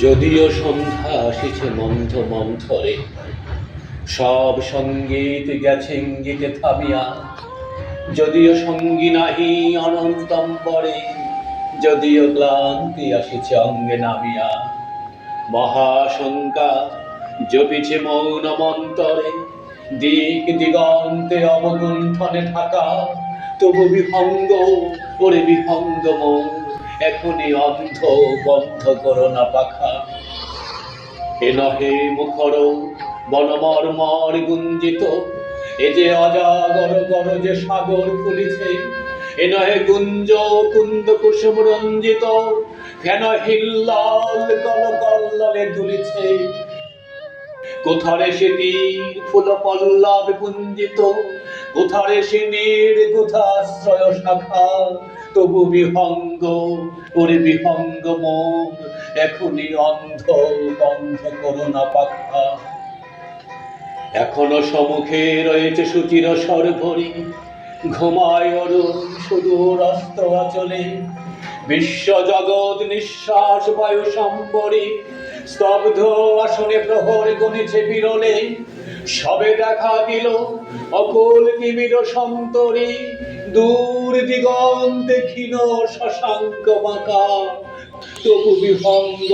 যদিও সন্ধ্যা আসিছে মন্থ মন্থরে, সব সঙ্গীত গেছে ইঙ্গিতে থামিয়া। যদিও সঙ্গী নাহি অনন্তম্বরে, যদিও ক্লান্তি আসিছে অঙ্গে নামিয়া। মহাশঙ্কা জপিছে মৌন মন্তরে, দিক দিগন্তে অবগুণ্ঠনে ঢাকা। তবু বিহঙ্গ, ওরে বিহঙ্গ মন, এখনই অন্ধ, বন্ধ করো না পাখা। এ নহে মুখর বনমর্মর গুঞ্জিত, এ যে অজাগর গরজে সাগর ফুলিছে। এ নহে গুঞ্জ কুন্দ কুসুম রঞ্জিত, কেন হিল্লাল কল কল্ললে দুলিছে। কোথারে সে তীর ফুল পল্লব পুঞ্জিত, কোথারে সে নীড় গুথাশ্রয় শাখা। তবু বিহঙ্গ, ওরে বিহঙ্গ মন, এখনই অন্ধ, বন্ধ করো না পাখা। এখনো সম্মুখে রয়েছে সুচির সরভরি, ঘুমায় অরুণ সুদূর অস্ত অচলে। বিশ্ব জগৎ নিঃশ্বাস বায়ু সম্বরে, স্তব্ধ আসনে প্রহর গণিছে বিরলে। সবে দেখা দিল অকুল নিবিড় সন্তরে, দূর দিগন্তে ক্ষীণ শশাঙ্ক বাঁকা। তবু বিহঙ্গ,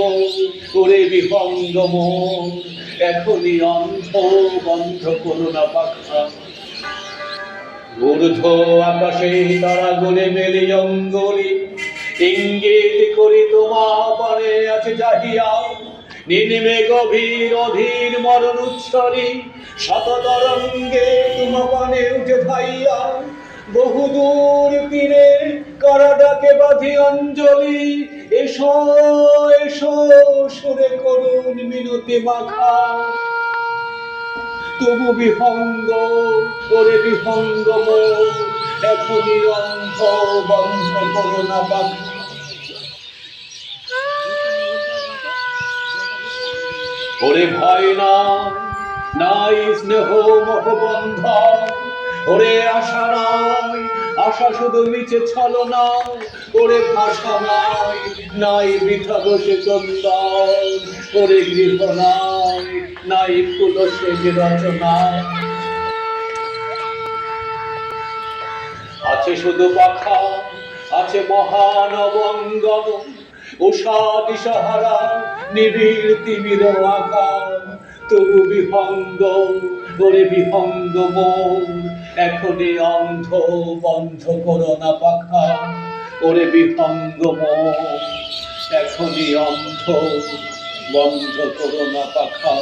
ওরে বিহঙ্গ মন, এখনই অন্ধ, বন্ধ করো না পাখা। ঊর্ধ্ব আকাশে তারা গুনে মেলি অঙ্গলি, ইঙ্গিত করি তোমা পানে আছে জাহিয়া। নিম্নে গভীর অধীর মরণ উচ্ছরি, শত তরঙ্গে তোমা পানে উঠে ধাইয়া। বহুদূর তীরে কারা ডাকে বাঁধি অঞ্জলি, এসো এসো সুরে করুণ মিনতি মাখা। তবু বিহঙ্গ, ওরে বিহঙ্গ মন, এখনই অন্ধ, বন্ধ করো না পাখা। ওরে ভয় নাই স্নেহ মোহ বন্ধন, ওরে আশা নাই, আশা শুধু মিছে ছলনা। ওরে ভাষা নাই বৃথা বসে চন্দন, ওরে গৃহ নাই ফুল সেজ রচনা। আছে শুধু পাখা, আছে মহানব অঙ্গন, উষা দিশাহারা নিবিড় তিমির আকার। তবু বিহঙ্গ, ওরে বিহঙ্গ মন, এখনই অন্ধ, বন্ধ করো না পাখা। ওরে বিহঙ্গ মন, এখনই অন্ধ, বন্ধ করো না পাখা।